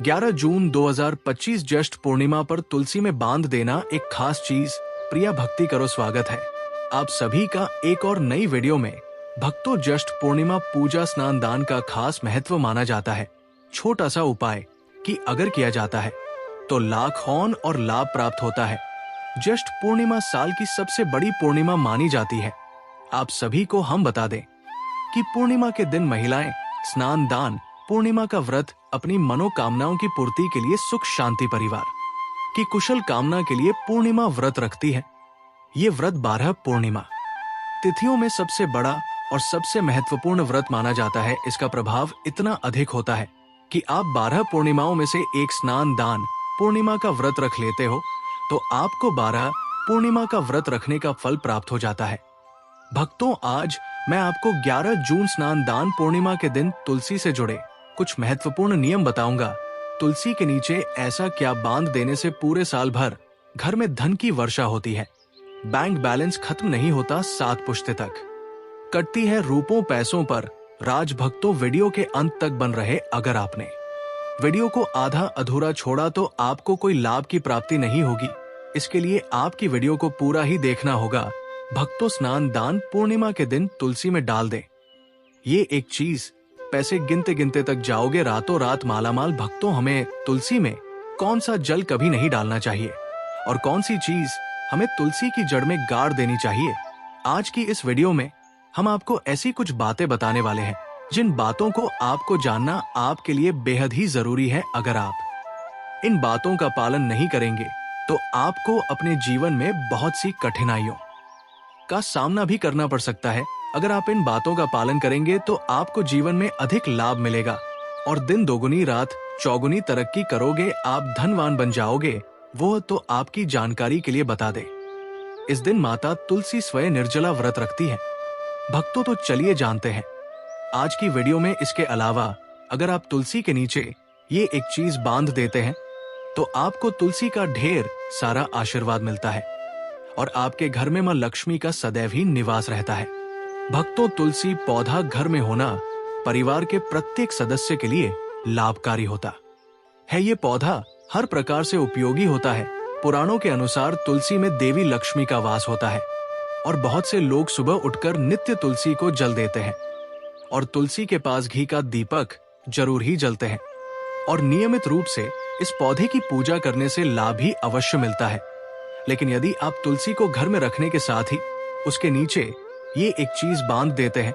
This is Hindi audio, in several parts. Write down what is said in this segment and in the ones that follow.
11 जून 2025 ज्येष्ठ पूर्णिमा पर तुलसी में बांध देना एक खास चीज। प्रिया भक्ति करो स्वागत है आप सभी का एक और नई वीडियो में। भक्तों, ज्येष्ठ पूर्णिमा पूजा स्नान दान का खास महत्व माना जाता है। छोटा सा उपाय कि अगर किया जाता है तो लाख होन और लाभ प्राप्त होता है। ज्येष्ठ पूर्णिमा साल की सबसे बड़ी पूर्णिमा मानी जाती है। आप सभी को हम बता दें कि पूर्णिमा के दिन महिलाएं स्नान दान पूर्णिमा का व्रत अपनी मनोकामनाओं की पूर्ति के लिए, सुख शांति परिवार की कुशल कामना के लिए पूर्णिमा व्रत रखती है। ये व्रत 12 पूर्णिमा तिथियों में सबसे बड़ा और सबसे महत्वपूर्ण व्रत माना जाता है। इसका प्रभाव इतना अधिक होता है कि आप 12 पूर्णिमाओं में से एक स्नान दान पूर्णिमा का व्रत रख लेते हो तो आपको 12 पूर्णिमा का व्रत रखने का फल प्राप्त हो जाता है। भक्तों, आज मैं आपको 11 जून स्नान दान पूर्णिमा के दिन तुलसी से जुड़े कुछ महत्वपूर्ण नियम बताऊंगा। तुलसी के नीचे ऐसा क्या बांध देने से पूरे साल भर घर में धन की वर्षा होती है, बैंक बैलेंस खत्म नहीं होता, 7 पुश्ते तक कटती है रूपों पैसों पर राज। भक्तों, वीडियो के अंत तक बन रहे। अगर आपने वीडियो को आधा अधूरा छोड़ा तो आपको कोई लाभ की प्राप्ति नहीं होगी। इसके लिए आपकी वीडियो को पूरा ही देखना होगा। भक्तों, स्नान दान पूर्णिमा के दिन तुलसी में डाल दें। ये एक चीज, पैसे गिनते गिनते तक जाओगे रातों रात मालामाल। भक्तों, हमें तुलसी में कौन सा जल कभी नहीं डालना चाहिए और कौन सी चीज हमें तुलसी की जड़ में गाड़ देनी चाहिए। आज की इस वीडियो में हम आपको ऐसी कुछ बातें बताने वाले हैं जिन बातों को आपको जानना आपके लिए बेहद ही जरूरी है। अगर आप इन बातों का पालन नहीं करेंगे तो आपको अपने जीवन में बहुत सी कठिनाइयों का सामना भी करना पड़ सकता है। अगर आप इन बातों का पालन करेंगे तो आपको जीवन में अधिक लाभ मिलेगा और दिन दोगुनी रात चौगुनी तरक्की करोगे, आप धनवान बन जाओगे। वो तो आपकी जानकारी के लिए बता दे, इस दिन माता तुलसी स्वयं निर्जला व्रत रखती है। भक्तों, तो चलिए जानते हैं आज की वीडियो में। इसके अलावा अगर आप तुलसी के नीचे ये एक चीज बांध देते हैं तो आपको तुलसी का ढेर सारा आशीर्वाद मिलता है और आपके घर में मां लक्ष्मी का सदैव ही निवास रहता है। भक्तों, तुलसी पौधा घर में होना परिवार के प्रत्येक सदस्य के लिए लाभकारी होता है। ये पौधा हर प्रकार से उपयोगी होता है। पुराणों के अनुसार तुलसी में देवी लक्ष्मी का वास होता है और बहुत से लोग सुबह उठकर नित्य तुलसी को जल देते हैं और तुलसी के पास घी का दीपक जरूर ही जलते हैं और नियमित रूप से इस पौधे की पूजा करने से लाभ भी अवश्य मिलता है। लेकिन यदि आप तुलसी को घर में रखने के साथ ही उसके नीचे ये एक चीज बांध देते हैं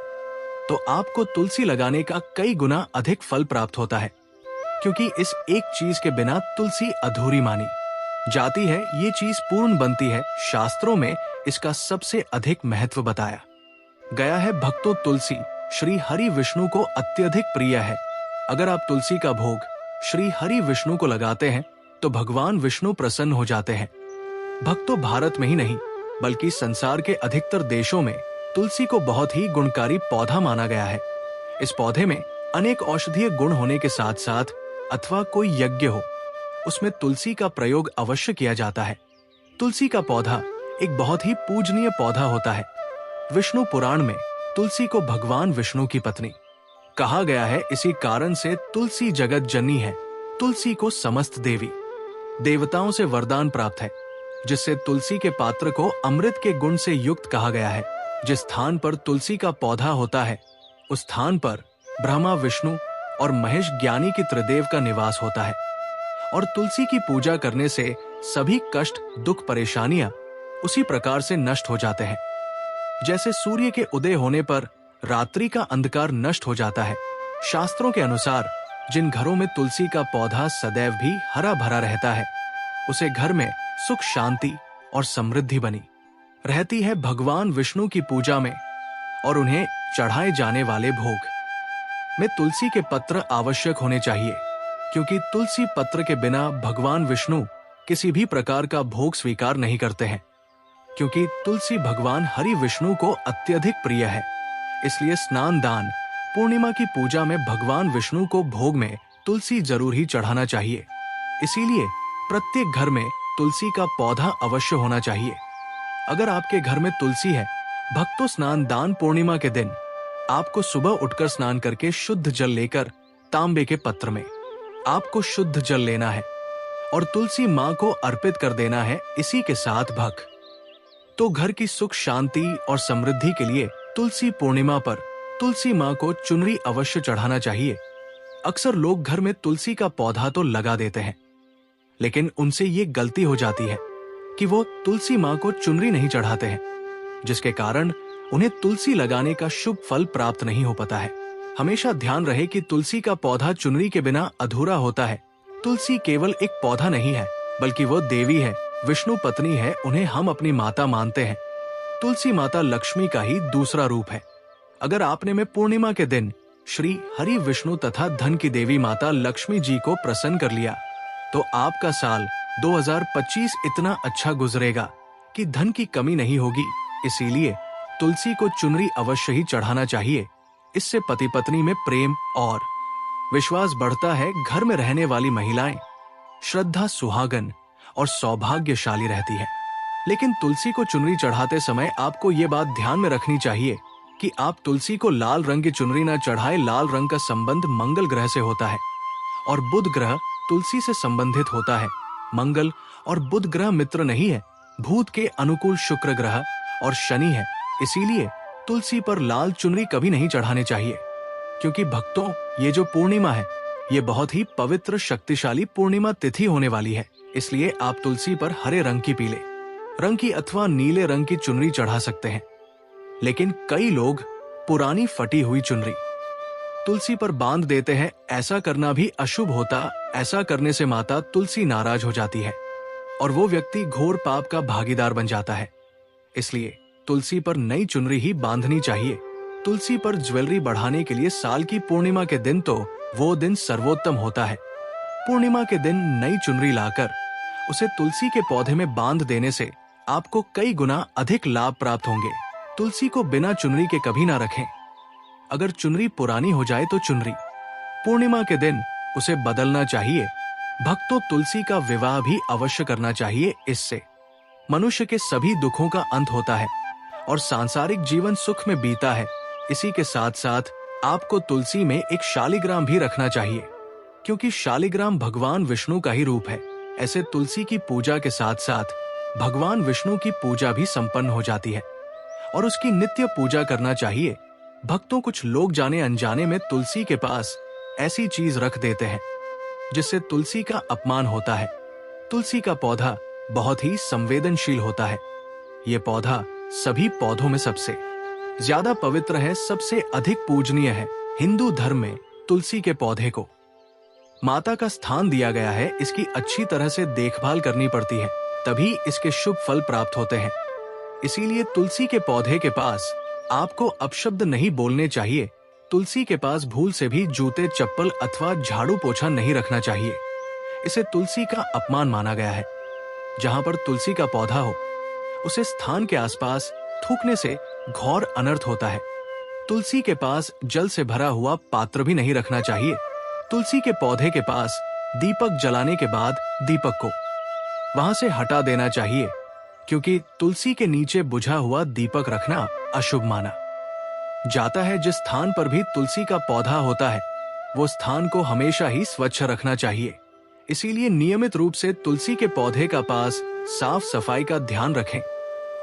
तो आपको तुलसी लगाने का कई गुना अधिक फल प्राप्त होता है, क्योंकि इस एक चीज के बिना तुलसी अधूरी मानी जाती है। ये चीज पूर्ण बनती है। शास्त्रों में इसका सबसे अधिक महत्व बताया गया है। भक्तों, तुलसी श्री हरि विष्णु को अत्यधिक प्रिय है। अगर आप तुलसी का भोग श्री हरि विष्णु को लगाते हैं तो भगवान विष्णु प्रसन्न हो जाते हैं। भक्तों, भारत में ही नहीं बल्कि संसार के अधिकतर देशों में तुलसी को बहुत ही गुणकारी पौधा माना गया है। इस पौधे में अनेक औषधीय गुण होने के साथ साथ अथवा कोई यज्ञ हो उसमें तुलसी का प्रयोग अवश्य किया जाता है। तुलसी का पौधा एक बहुत ही पूजनीय पौधा होता है। विष्णु पुराण में तुलसी को भगवान विष्णु की पत्नी कहा गया है। इसी कारण से तुलसी जगत जननी है। तुलसी को समस्त देवी देवताओं से वरदान प्राप्त है, जिससे तुलसी के पात्र को अमृत के गुण से युक्त कहा गया है। जिस स्थान पर तुलसी का पौधा होता है उस स्थान पर ब्रह्मा विष्णु और महेश ज्ञानी की त्रिदेव का निवास होता है और तुलसी की पूजा करने से सभी कष्ट दुख परेशानियां उसी प्रकार से नष्ट हो जाते हैं जैसे सूर्य के उदय होने पर रात्रि का अंधकार नष्ट हो जाता है। शास्त्रों के अनुसार जिन घरों में तुलसी का पौधा सदैव भी हरा भरा रहता है उसे घर में सुख शांति और समृद्धि बनी रहती है। भगवान विष्णु की पूजा में और उन्हें चढ़ाए जाने वाले भोग में तुलसी के पत्र आवश्यक होने चाहिए, क्योंकि तुलसी पत्र के बिना भगवान विष्णु किसी भी प्रकार का भोग स्वीकार नहीं करते हैं। क्योंकि तुलसी भगवान हरि विष्णु को अत्यधिक प्रिय है, इसलिए स्नान दान पूर्णिमा की पूजा में भगवान विष्णु को भोग में तुलसी जरूर ही चढ़ाना चाहिए। इसीलिए प्रत्येक घर में तुलसी का पौधा अवश्य होना चाहिए। अगर आपके घर में तुलसी है, भक्तों, स्नान दान पूर्णिमा के दिन आपको सुबह उठकर स्नान करके शुद्ध जल लेकर तांबे के पत्र में आपको शुद्ध जल लेना है और तुलसी माँ को अर्पित कर देना है, इसी के साथ भक। तो घर की सुख शांति और समृद्धि के लिए तुलसी पूर्णिमा पर तुलसी माँ को चुनरी अवश्य चढ़ाना चाहिए। अक्सर लोग घर में तुलसी का पौधा तो लगा देते हैं, लेकिन उनसे ये गलती हो जाती है कि वो तुलसी माँ को चुनरी नहीं चढ़ाते हैं, जिसके कारण उन्हें तुलसी लगाने का शुभ फल प्राप्त नहीं हो पाता है। हमेशा ध्यान रहे कि तुलसी का पौधा चुनरी के बिना अधूरा होता है। तुलसी केवल एक पौधा नहीं है, बल्कि वो देवी है, विष्णु पत्नी है, उन्हें हम अपनी माता मानते हैं। तुलसी माता लक्ष्मी का ही दूसरा रूप है। अगर आपने में पूर्णिमा के दिन श्री हरि विष्णु तथा धन की देवी माता लक्ष्मी जी को प्रसन्न कर लिया, तो आपका साल 2025 इतना अच्छा गुजरेगा कि धन की कमी नहीं होगी। इसीलिए तुलसी को चुनरी अवश्य ही चढ़ाना चाहिए। इससे पति पत्नी में प्रेम और विश्वास बढ़ता है। घर में रहने वाली महिलाएं श्रद्धा, सुहागन और सौभाग्यशाली रहती है। लेकिन तुलसी को चुनरी चढ़ाते समय आपको ये बात ध्यान में रखनी चाहिए कि आप तुलसी को लाल रंग की चुनरी न चढ़ाए। लाल रंग का संबंध मंगल ग्रह से होता है और बुध ग्रह तुलसी से संबंधित होता है। मंगल और बुध ग्रह मित्र नहीं है। भूत के अनुकूल शुक्र ग्रह और शनि है। इसीलिए तुलसी पर लाल चुनरी कभी नहीं चढ़ाने चाहिए, क्योंकि भक्तों, ये जो पूर्णिमा है, ये बहुत ही पवित्र शक्तिशाली पूर्णिमा तिथि होने वाली है। इसलिए आप तुलसी पर हरे रंग की, पीले रंग की अथवा नीले रंग की चुनरी चढ़ा सकते हैं। लेकिन कई लोग पुरानी फटी हुई चुनरी तुलसी पर बांध देते हैं। ऐसा करना भी अशुभ होता। ऐसा करने से माता तुलसी नाराज हो जाती है और वो व्यक्ति घोर पाप का भागीदार बन जाता है। इसलिए तुलसी पर नई चुनरी ही बांधनी चाहिए। तुलसी पर ज्वेलरी बढ़ाने के लिए साल की पूर्णिमा के दिन तो वो दिन सर्वोत्तम होता है। पूर्णिमा के दिन नई चुनरी लाकर उसे तुलसी के पौधे में बांध देने से आपको कई गुना अधिक लाभ प्राप्त होंगे। तुलसी को बिना चुनरी के कभी ना रखें। अगर चुनरी पुरानी हो जाए तो चुनरी पूर्णिमा के दिन उसे बदलना चाहिए। भक्तों, तुलसी का विवाह भी अवश्य करना चाहिए। इससे मनुष्य के सभी दुखों का अंत होता है और सांसारिक जीवन सुख में बीता है। इसी के साथ साथ आपको तुलसी में एक शालिग्राम भी रखना चाहिए, क्योंकि शालिग्राम भगवान विष्णु का ही रूप है। ऐसे तुलसी की पूजा के साथ साथ भगवान विष्णु की पूजा भी संपन्न हो जाती है और उसकी नित्य पूजा करना चाहिए। भक्तों, कुछ लोग जाने अनजाने में तुलसी के पास ऐसी चीज रख देते हैं जिससे तुलसी का अपमान होता है। तुलसी का पौधा बहुत ही संवेदनशील होता है। ये पौधा सभी पौधों में सबसे ज्यादा पवित्र है, सबसे अधिक पूजनीय है। हिंदू धर्म में तुलसी के पौधे को माता का स्थान दिया गया है। इसकी अच्छी तरह से देखभाल करनी पड़ती है, तभी इसके शुभ फल प्राप्त होते हैं। इसीलिए तुलसी के पौधे के पास आपको अपशब्द नहीं बोलने चाहिए। तुलसी के पास भूल से भी जूते, चप्पल अथवा झाड़ू पोछा नहीं रखना चाहिए। इसे तुलसी का अपमान माना गया है। जहां पर तुलसी का पौधा हो, उसे स्थान के आसपास थूकने से घोर अनर्थ होता है। तुलसी के पास जल से भरा हुआ पात्र भी नहीं रखना चाहिए। तुलसी के पौधे के पास दीपक जलाने के बाद दीपक को वहां से हटा देना चाहिए, क्योंकि तुलसी के नीचे बुझा हुआ दीपक रखना अशुभ माना जाता है। जिस स्थान पर भी तुलसी का पौधा होता है, वो स्थान को हमेशा ही स्वच्छ रखना चाहिए। इसीलिए नियमित रूप से तुलसी के पौधे का पास साफ सफाई का ध्यान रखें।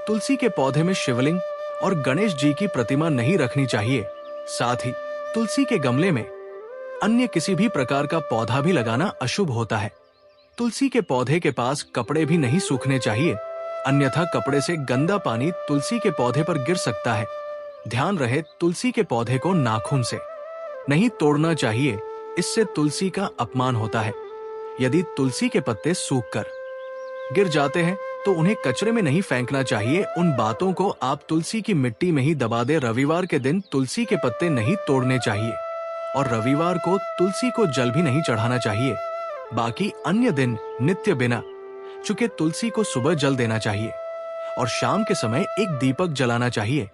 तुलसी के पौधे में शिवलिंग और गणेश जी की प्रतिमा नहीं रखनी चाहिए। साथ ही तुलसी के गमले में अन्य किसी भी प्रकार का पौधा भी लगाना अशुभ होता है। तुलसी के पौधे के पास कपड़े भी नहीं सूखने चाहिए, अन्यथा कपड़े से गंदा पानी तुलसी के पौधे पर गिर सकता है। ध्यान रहे, तुलसी के पौधे को नाखून से नहीं तोड़ना चाहिए, इससे तुलसी का अपमान होता है। यदि तुलसी के पत्ते सूखकर गिर जाते हैं तो उन्हें कचरे में नहीं फेंकना चाहिए। उन बातों को आप तुलसी की मिट्टी में ही दबा दें। रविवार के दिन तुलसी के पत्ते नहीं तोड़ने चाहिए और रविवार को तुलसी को जल भी नहीं चढ़ाना चाहिए। बाकी अन्य दिन नित्य बिना चुके तुलसी को सुबह जल देना चाहिए और शाम के समय एक दीपक जलाना चाहिए।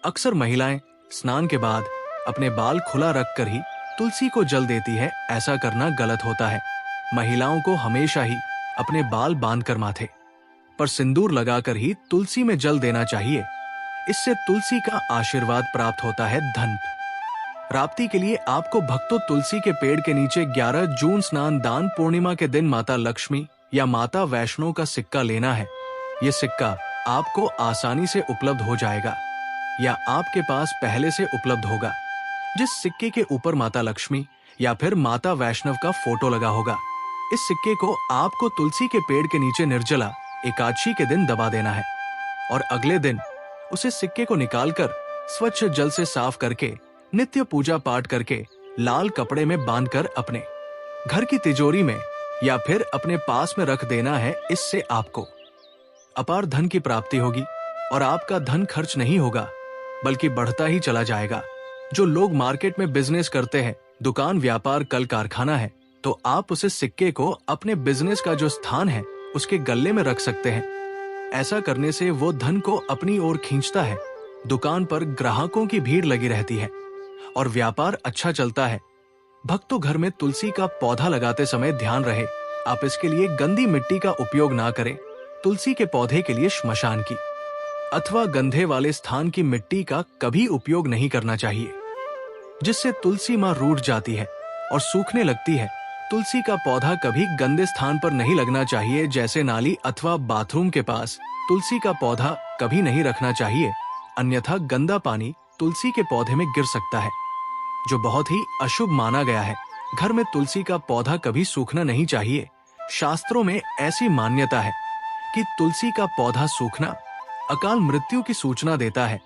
अक्सर महिलाएं स्नान के बाद अपने बाल खुला रखकर ही तुलसी को जल देती है। ऐसा करना गलत होता है। महिलाओं को हमेशा ही अपने बाल बांधकर माथे पर सिंदूर लगाकर ही तुलसी में जल देना चाहिए। इससे तुलसी का आशीर्वाद प्राप्त होता है। धन प्राप्ति के लिए आपको भक्तों तुलसी के पेड़ के नीचे 11 जून स्नान दान पूर्णिमा के दिन माता लक्ष्मी या माता वैष्णो का सिक्का लेना है। ये सिक्का आपको आसानी से उपलब्ध हो जाएगा या आपके पास पहले से उपलब्ध होगा। जिस सिक्के के ऊपर माता लक्ष्मी या फिर माता वैष्णव का फोटो लगा होगा, इस सिक्के को आपको तुलसी के पेड़ के नीचे निर्जला एकादशी के दिन दबा देना है और अगले दिन उसे सिक्के को निकालकर स्वच्छ जल से साफ करके नित्य पूजा पाठ करके लाल कपड़े में बांधकर अपने घर की तिजोरी में या फिर अपने पास में रख देना है। इससे आपको अपार धन की प्राप्ति होगी और आपका धन खर्च नहीं होगा बल्कि बढ़ता ही चला जाएगा। जो लोग मार्केट में बिजनेस करते हैं, दुकान व्यापार कल कारखाना है, तो आप उसे सिक्के को अपने बिजनेस का जो स्थान है उसके गले में रख सकते हैं। ऐसा करने से वो धन को अपनी ओर खींचता है, दुकान पर ग्राहकों की भीड़ लगी रहती है और व्यापार अच्छा चलता है। भक्तों, घर में तुलसी का पौधा लगाते समय ध्यान रहे आप इसके लिए गंदी मिट्टी का उपयोग ना करें। तुलसी के पौधे के लिए श्मशान की अथवा गंधे वाले स्थान की मिट्टी का कभी उपयोग नहीं करना चाहिए, जिससे तुलसी मां रूठ जाती है और सूखने लगती है। तुलसी का पौधा कभी गंदे स्थान पर नहीं लगना चाहिए, जैसे नाली अथवा बाथरूम के पास तुलसी का पौधा कभी नहीं रखना चाहिए, अन्यथा गंदा पानी तुलसी के पौधे में गिर सकता है, जो बहुत ही अशुभ माना गया है। घर में तुलसी का पौधा कभी सूखना नहीं चाहिए। शास्त्रों में ऐसी मान्यता है कि तुलसी का पौधा सूखना अकाल मृत्यु की सूचना देता है।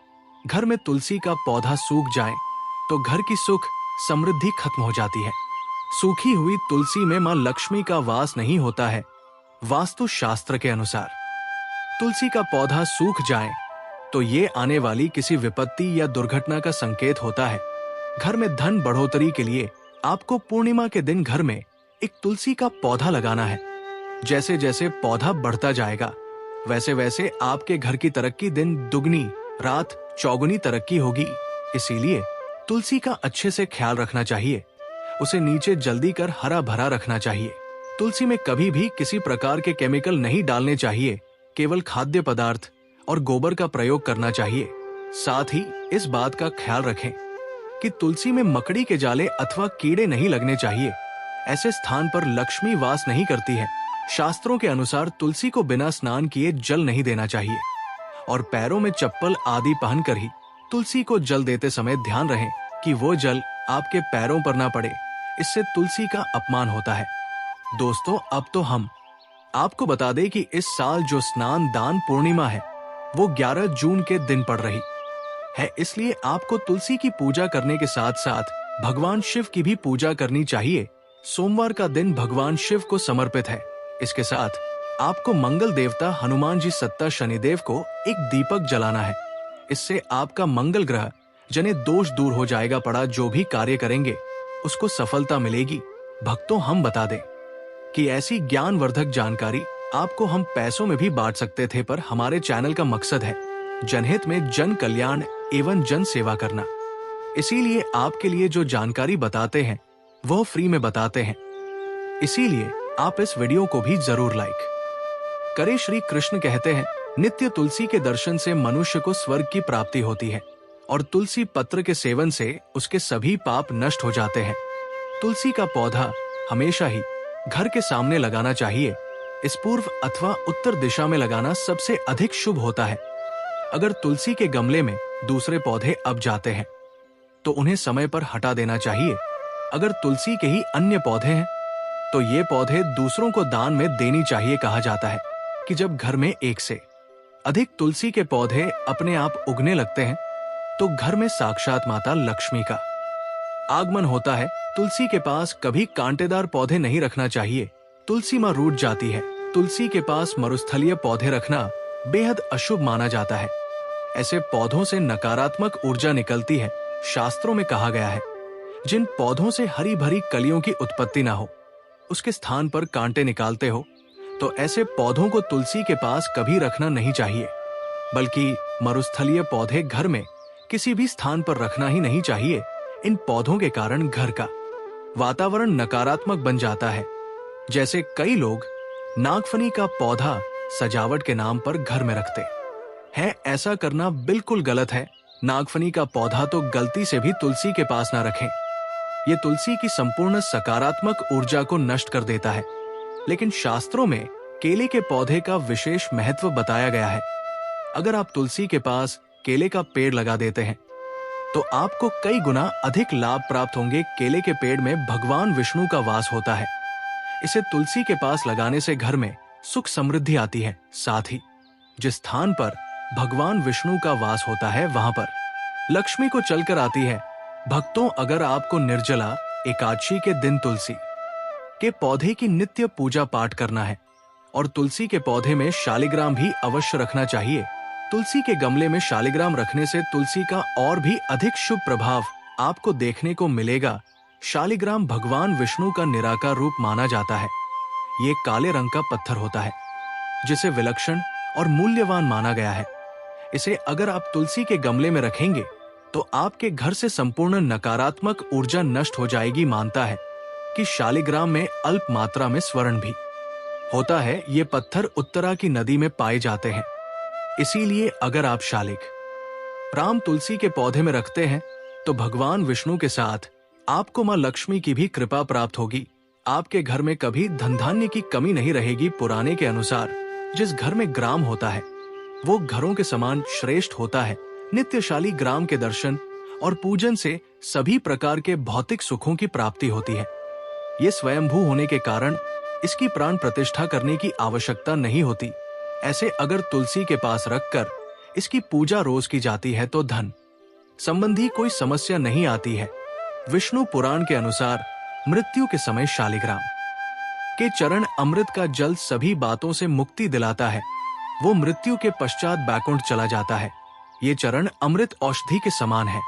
घर में तुलसी का पौधा सूख जाए तो घर की सुख समृद्धि खत्म हो जाती है। सूखी हुई तुलसी में मां लक्ष्मी का वास नहीं होता है। वास्तु शास्त्र के अनुसार तुलसी का पौधा सूख जाए तो ये आने वाली किसी विपत्ति या दुर्घटना का संकेत होता है। घर में धन बढ़ोतरी के लिए आपको पूर्णिमा के दिन घर में एक तुलसी का पौधा लगाना है। जैसे जैसे पौधा बढ़ता जाएगा वैसे वैसे आपके घर की तरक्की दिन दुगनी रात चौगुनी तरक्की होगी। इसीलिए तुलसी का अच्छे से ख्याल रखना चाहिए। उसे नीचे जल्दी कर हरा भरा रखना चाहिए। तुलसी में कभी भी किसी प्रकार के केमिकल नहीं डालने चाहिए। केवल खाद्य पदार्थ और गोबर का प्रयोग करना चाहिए। साथ ही इस बात का ख्याल रखें कि तुलसी में मकड़ी के जाले अथवा कीड़े नहीं लगने चाहिए। ऐसे स्थान पर लक्ष्मी वास नहीं करती है। शास्त्रों के अनुसार तुलसी को बिना स्नान किए जल नहीं देना चाहिए और पैरों में चप्पल आदि पहनकर ही तुलसी को जल देते समय ध्यान रहे कि वो जल आपके पैरों पर ना पड़े। इससे तुलसी का अपमान होता है। दोस्तों, अब तो हम आपको बता दें कि इस साल जो स्नान दान पूर्णिमा है वो 11 जून के दिन पड़ रही है। इसलिए आपको तुलसी की पूजा करने के साथ साथ भगवान शिव की भी पूजा करनी चाहिए। सोमवार का दिन भगवान शिव को समर्पित है। इसके साथ आपको मंगल देवता हनुमान जी सत्ता शनिदेव को एक दीपक जलाना है। इससे आपका मंगल ग्रह जने दोष दूर हो जाएगा। पड़ा जो भी कार्य करेंगे उसको सफलता मिलेगी। भक्तों, हम बता दें कि ऐसी ज्ञानवर्धक जानकारी आपको हम पैसों में भी बांट सकते थे, पर हमारे चैनल का मकसद है जनहित में जन कल्याण एवं जन सेवा करना। इसीलिए आपके लिए जो जानकारी बताते हैं वह फ्री में बताते हैं। इसीलिए आप इस वीडियो को भी जरूर लाइक करें। श्री कृष्ण कहते हैं, नित्य तुलसी के दर्शन से मनुष्य को स्वर्ग की प्राप्ति होती है और तुलसी पत्र के सेवन से उसके सभी पाप नष्ट हो जाते हैं। तुलसी का पौधा हमेशा ही घर के सामने लगाना चाहिए। इस पूर्व अथवा उत्तर दिशा में लगाना सबसे अधिक शुभ होता है। अगर तुलसी के गमले में दूसरे पौधे अब जाते हैं तो उन्हें समय पर हटा देना चाहिए। अगर तुलसी के ही अन्य पौधे हैं तो ये पौधे दूसरों को दान में देनी चाहिए। कहा जाता है कि जब घर में एक से अधिक तुलसी के पौधे अपने आप उगने लगते हैं तो घर में साक्षात माता लक्ष्मी का आगमन होता है। तुलसी के पास कभी कांटेदार पौधे नहीं रखना चाहिए। तुलसी मां रूठ जाती है। तुलसी के पास मरुस्थलीय पौधे रखना बेहद अशुभ माना जाता है। ऐसे पौधों से नकारात्मक ऊर्जा निकलती है। शास्त्रों में कहा गया है, जिन पौधों से हरी भरी कलियों की उत्पत्ति ना हो उसके स्थान पर कांटे निकालते हो, तो ऐसे पौधों को तुलसी के पास कभी रखना नहीं चाहिए। बल्कि मरुस्थलीय पौधे घर में किसी भी स्थान पर रखना ही नहीं चाहिए। इन पौधों के कारण घर का वातावरण नकारात्मक बन जाता है। जैसे कई लोग नागफनी का पौधा सजावट के नाम पर घर में रखते हैं। ऐसा करना बिल्कुल गलत है। नागफनी का पौधा तो गलती से भी तुलसी के पास ना रखें। ये तुलसी की संपूर्ण सकारात्मक ऊर्जा को नष्ट कर देता है। लेकिन शास्त्रों में केले के पौधे का विशेष महत्व बताया गया है। अगर आप तुलसी के पास केले का पेड़ लगा देते हैं तो आपको कई गुना अधिक लाभ प्राप्त होंगे। केले के पेड़ में भगवान विष्णु का वास होता है। इसे तुलसी के पास लगाने से घर में सुख समृद्धि आती है। साथ ही जिस स्थान पर भगवान विष्णु का वास होता है वहां पर लक्ष्मी को चलकर आती है। भक्तों, अगर आपको निर्जला एकादशी के दिन तुलसी के पौधे की नित्य पूजा पाठ करना है और तुलसी के पौधे में शालिग्राम भी अवश्य रखना चाहिए। तुलसी के गमले में शालिग्राम रखने से तुलसी का और भी अधिक शुभ प्रभाव आपको देखने को मिलेगा। शालिग्राम भगवान विष्णु का निराकार रूप माना जाता है। ये काले रंग का पत्थर होता है जिसे विलक्षण और मूल्यवान माना गया है। इसे अगर आप तुलसी के गमले में रखेंगे तो आपके घर से संपूर्ण नकारात्मक ऊर्जा नष्ट हो जाएगी। मानता है कि शालिग्राम में अल्प मात्रा में स्वर्ण भी होता है। ये पत्थर उत्तरा की नदी में पाए जाते हैं। इसीलिए अगर आप शालिग्राम तुलसी के पौधे में रखते हैं तो भगवान विष्णु के साथ आपको मां लक्ष्मी की भी कृपा प्राप्त होगी। आपके घर में कभी धन धान्य की कमी नहीं रहेगी। पुराने के अनुसार जिस घर में ग्राम होता है वो घरों के समान श्रेष्ठ होता है। नित्यशाली ग्राम के दर्शन और पूजन से सभी प्रकार के भौतिक सुखों की प्राप्ति होती है। ये स्वयंभू होने के कारण इसकी प्राण प्रतिष्ठा करने की आवश्यकता नहीं होती। ऐसे अगर तुलसी के पास रखकर इसकी पूजा रोज की जाती है तो धन संबंधी कोई समस्या नहीं आती है। विष्णु पुराण के अनुसार मृत्यु के समय शालिग्राम के चरण अमृत का जल सभी बातों से मुक्ति दिलाता है। वो मृत्यु के पश्चात बैकुंठ चला जाता है। ये चरण अमृत औषधि के समान है।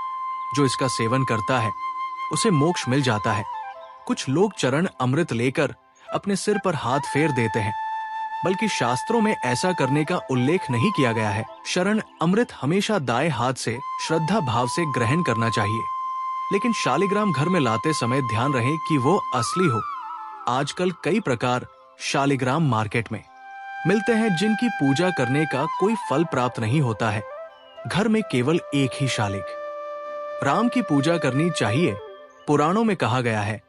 जो इसका सेवन करता है उसे मोक्ष मिल जाता है। कुछ लोग चरण अमृत लेकर अपने सिर पर हाथ फेर देते हैं, बल्कि शास्त्रों में ऐसा करने का उल्लेख नहीं किया गया है। शरण अमृत हमेशा दाएं हाथ से श्रद्धा भाव से ग्रहण करना चाहिए। लेकिन शालिग्राम घर में लाते समय ध्यान रहे कि वो असली हो। आजकल कई प्रकार शालिग्राम मार्केट में मिलते हैं जिनकी पूजा करने का कोई फल प्राप्त नहीं होता है। घर में केवल एक ही शालिग्राम की पूजा करनी चाहिए। पुराणों में कहा गया है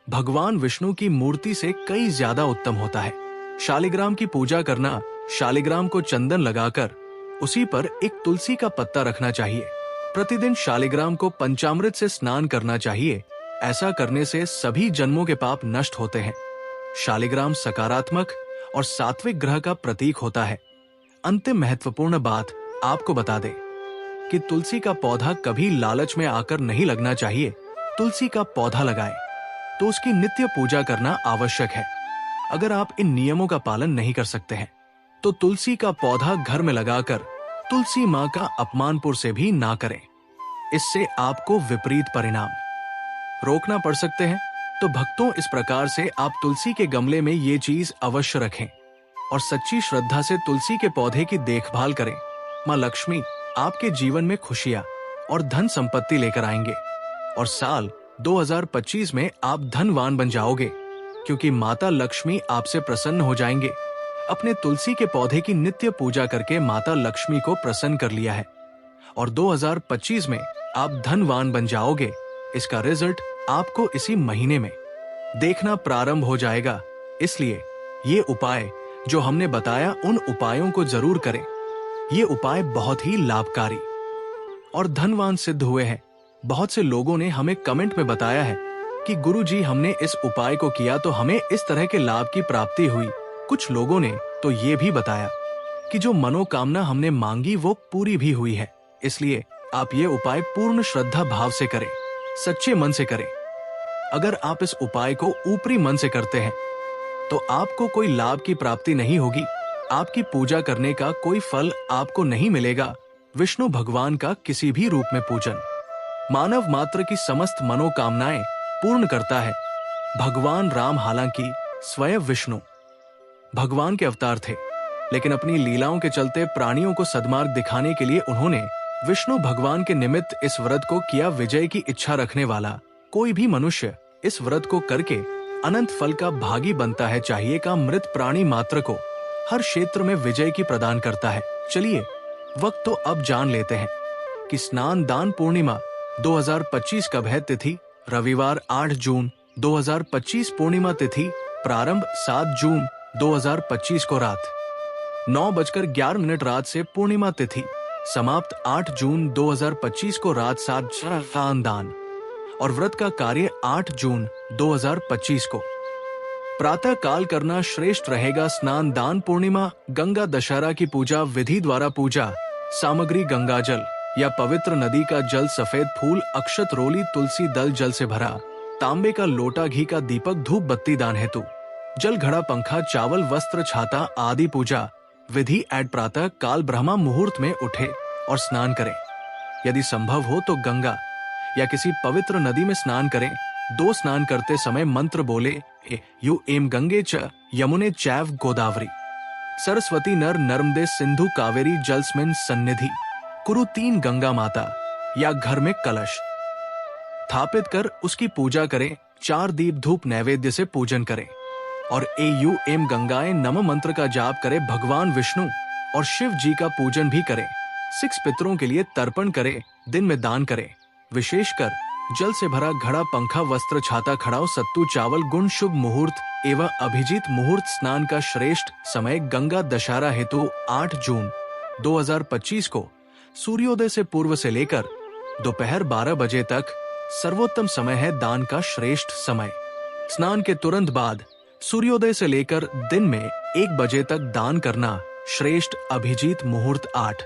भगवान विष्णु की मूर्ति से कई ज्यादा उत्तम होता है शालिग्राम की पूजा करना। शालिग्राम को चंदन लगाकर उसी पर एक तुलसी का पत्ता रखना चाहिए। प्रतिदिन शालिग्राम को पंचामृत से स्नान करना चाहिए। ऐसा करने से सभी जन्मों के पाप नष्ट होते हैं। शालिग्राम सकारात्मक और सात्विक ग्रह का प्रतीक होता है। अंतिम महत्वपूर्ण बात आपको बता दें कि तुलसी का पौधा कभी लालच में आकर नहीं लगना चाहिए। तुलसी का पौधा लगाएं तो उसकी नित्य पूजा करना आवश्यक है। अगर आप इन नियमों का पालन नहीं कर सकते हैं तो तुलसी का पौधा घर में लगाकर तुलसी माँ का अपमानपुर से भी ना करें। इससे आपको विपरीत परिणाम रोकना पड़ सकते हैं। तो भक्तों, इस प्रकार से आप तुलसी के गमले में ये चीज अवश्य रखें और सच्ची श्रद्धा से तुलसी के पौधे की देखभाल करें। माँ लक्ष्मी आपके जीवन में खुशियां और धन संपत्ति लेकर आएंगे और साल 2025 में आप धनवान बन जाओगे, क्योंकि माता लक्ष्मी आपसे प्रसन्न हो जाएंगे। अपने तुलसी के पौधे की नित्य पूजा करके माता लक्ष्मी को प्रसन्न कर लिया है और 2025 में आप धनवान बन जाओगे। इसका रिजल्ट आपको इसी महीने में देखना प्रारंभ हो जाएगा। इसलिए ये उपाय जो हमने बताया, उन उपायों को जरूर करें। ये उपाय बहुत ही लाभकारी और धनवान सिद्ध हुए हैं। बहुत से लोगों ने हमें कमेंट में बताया है कि गुरुजी, हमने इस उपाय को किया तो हमें इस तरह के लाभ की प्राप्ति हुई। कुछ लोगों ने तो ये भी बताया कि जो मनोकामना हमने मांगी वो पूरी भी हुई है। इसलिए आप ये उपाय पूर्ण श्रद्धा भाव से करें, सच्चे मन से करें। अगर आप इस उपाय को ऊपरी मन से करते हैं तो आपको कोई लाभ की प्राप्ति नहीं होगी। आपकी पूजा करने का कोई फल आपको नहीं मिलेगा। विष्णु भगवान का किसी भी रूप में पूजन मानव मात्र की समस्त मनोकामनाएं पूर्ण करता है। भगवान राम हालांकि स्वयं विष्णु भगवान के अवतार थे, लेकिन अपनी लीलाओं के चलते प्राणियों को सद्मार्ग दिखाने के लिए उन्होंने विष्णु भगवान के निमित्त इस व्रत को किया। विजय की इच्छा रखने वाला कोई भी मनुष्य इस व्रत को करके अनंत फल का भागी बनता है। चाहिए का मृत प्राणी मात्र को हर क्षेत्र में विजय की प्रदान करता है। चलिए वक्त तो अब जान लेते हैं कि स्नान दान पूर्णिमा 2025 कब है। तिथि रविवार 8 जून 2025। पूर्णिमा तिथि प्रारंभ 7 जून 2025 को रात 9:11 रात से पूर्णिमा तिथि समाप्त 8 जून 2025 को रात 7 दान और व्रत का कार्य 8 जून 2025 को प्रातः काल करना श्रेष्ठ रहेगा। स्नान दान पूर्णिमा गंगा दशहरा की पूजा विधि द्वारा पूजा सामग्री गंगाजल या पवित्र नदी का जल, सफेद फूल, अक्षत, रोली, तुलसी दल, जल से भरा तांबे का लोटा, घी का दीपक, धूप बत्ती दान हेतु, जल घड़ा, पंखा, चावल, वस्त्र, छाता आदि पूजा विधि। प्रातः काल ब्रह्मा मुहूर्त में उठे और स्नान करें। यदि संभव हो तो गंगा या किसी पवित्र नदी में स्नान करें। 2 स्नान करते समय मंत्र बोले यू एम गंगे च यमुने चैव गोदावरी सरस्वती नर नर्मदे सिंधु कावेरी जलस्मिन सन्निधि कुरु। 3 गंगा माता या घर में कलश स्थापित कर उसकी पूजा करें। 4 दीप धूप नैवेद्य से पूजन करें और एम गंगाए नमः मंत्र का जाप करें। भगवान विष्णु और शिव जी का पूजन भी करें। 6 पितरों के लिए तर्पण करें। दिन में दान करें। विशेषकर जल से भरा घड़ा, पंखा, वस्त्र, छाता, खड़ाऊ, सत्तू, चावल, गुण। शुभ मुहूर्त एवं अभिजीत मुहूर्त। स्नान का श्रेष्ठ समय गंगा दशहरा हेतु 8 जून 2025 को सूर्योदय से पूर्व से लेकर दोपहर 12 बजे तक सर्वोत्तम समय है। दान का श्रेष्ठ समय स्नान के तुरंत बाद सूर्योदय से लेकर दिन में 1 बजे तक दान करना श्रेष्ठ। अभिजीत मुहूर्त 8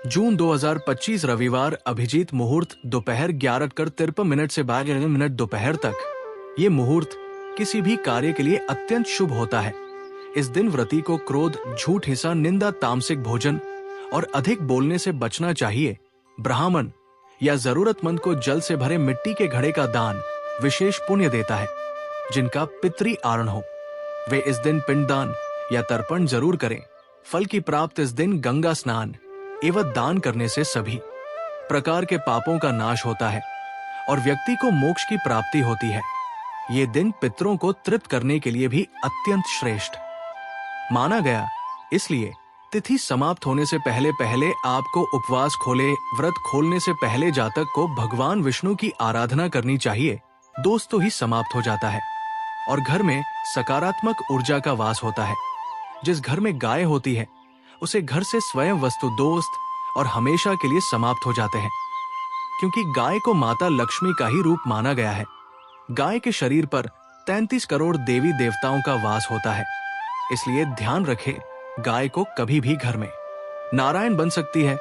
जून 2025 रविवार अभिजीत मुहूर्त दोपहर 11:53 से 12 दोपहर तक। ये मुहूर्त किसी भी कार्य के लिए अत्यंत शुभ होता है। इस दिन व्रती को क्रोध, झूठ, हिंसा, निंदा, तामसिक भोजन और अधिक बोलने से बचना चाहिए। ब्राह्मण या जरूरतमंद को जल से भरे मिट्टी के घड़े का दान विशेष पुण्य देता है। जिनका पितृ आरण हो वे इस दिन पिंडदान या तर्पण जरूर करें। फल की प्राप्त इस दिन गंगा स्नान एवं दान करने से सभी प्रकार के पापों का नाश होता है और व्यक्ति को मोक्ष की प्राप्ति होती है। ये दिन पितरों को तृप्त करने के लिए भी अत्यंत श्रेष्ठ माना गया। इसलिए तिथि समाप्त होने से पहले पहले आपको उपवास खोले। व्रत खोलने से पहले जातक को भगवान विष्णु की आराधना करनी चाहिए। दोस्तों ही समाप्त हो जाता है और घर में सकारात्मक ऊर्जा का वास होता है। जिस घर में गाय होती है उसे घर से स्वयं वस्तु, दोस्त और हमेशा के लिए समाप्त हो जाते हैं, क्योंकि गाय को माता लक्ष्मी का ही रूप माना गया है। गाय के शरीर पर 33 करोड़ देवी देवताओं का वास होता है। इसलिए ध्यान रखें, गाय को कभी भी घर में नारायण बन सकती है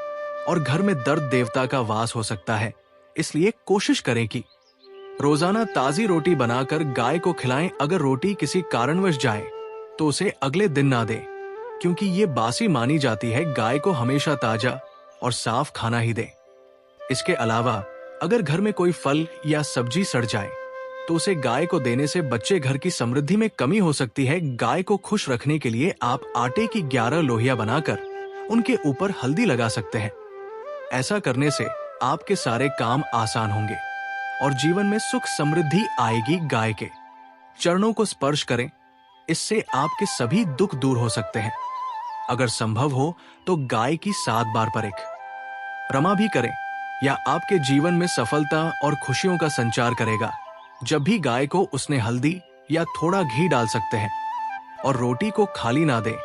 और घर में दर्द देवता का वास हो सकता है। इसलिए कोशिश करें कि रोजाना ताजी रोटी बनाकर गाय को खिलाएं। अगर रोटी किसी कारणवश जाए तो उसे अगले दिन ना दें, क्योंकि ये बासी मानी जाती है। गाय को हमेशा ताजा और साफ खाना ही दें। इसके अलावा अगर घर में कोई फल या सब्जी सड़ जाए तो उसे गाय को देने से बच्चे घर की समृद्धि में कमी हो सकती है। गाय को खुश रखने के लिए आप आटे की 11 लोहिया बनाकर उनके ऊपर हल्दी लगा सकते हैं। ऐसा करने से आपके सारे काम आसान होंगे और जीवन में सुख समृद्धि आएगी। गाय के चरणों को स्पर्श करें, इससे आपके सभी दुख दूर हो सकते हैं। अगर संभव हो तो गाय की 7 बार परिक्रमा भी करें, या आपके जीवन में सफलता और खुशियों का संचार करेगा। जब भी गाय को उसने हल्दी या थोड़ा घी डाल सकते हैं और रोटी को खाली ना दें।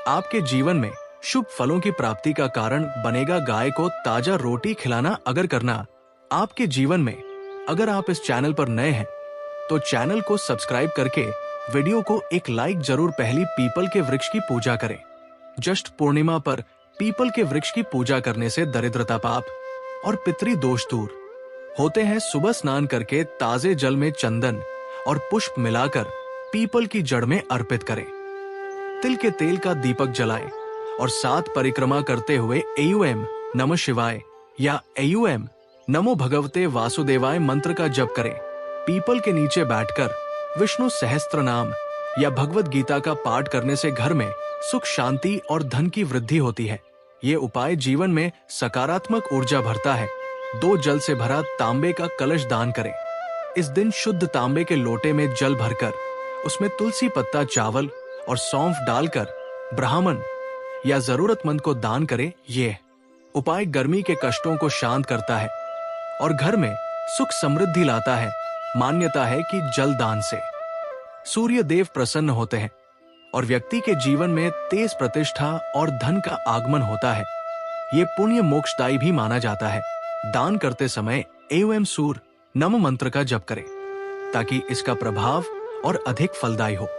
आपके जीवन में शुभ फलों की प्राप्ति का कारण बनेगा। गाय को ताजा रोटी खिलाना अगर करना आपके जीवन में। अगर आप इस चैनल पर नए हैं तो चैनल को सब्सक्राइब करके वीडियो को एक लाइक जरूर। पहली पीपल के वृक्ष की पूजा करें। ज्येष्ठ पूर्णिमा पर पीपल के वृक्ष की पूजा करने से दरिद्रता, पाप और पितृ दोष दूर होते हैं। सुबह स्नान करके ताजे जल में चंदन और पुष्प मिलाकर पीपल की जड़ में अर्पित करें। तिल के तेल का दीपक जलाएं और 7 परिक्रमा करते हुए एयूएम नमः शिवाय या एयूएम नमो भगवते वासुदेवाय मंत्र का जप करें। पीपल के नीचे बैठकर विष्णु सहस्त्र नाम या भगवत गीता का पाठ करने से घर में सुख, शांति और धन की वृद्धि होती है। ये उपाय जीवन में सकारात्मक ऊर्जा भरता है। 2 जल से भरा तांबे का कलश दान करें। इस दिन शुद्ध तांबे के लोटे में जल भरकर उसमें तुलसी पत्ता, चावल और सौंफ डालकर ब्राह्मण या जरूरतमंद को दान करें। ये उपाय गर्मी के कष्टों को शांत करता है और घर में सुख समृद्धि लाता है। मान्यता है कि जल दान से सूर्य देव प्रसन्न होते हैं और व्यक्ति के जीवन में तेज प्रतिष्ठा और धन का आगमन होता है। ये पुण्य मोक्षदायी भी माना जाता है। दान करते समय एवं सूर्य नम मंत्र का जप करें ताकि इसका प्रभाव और अधिक फलदायी हो।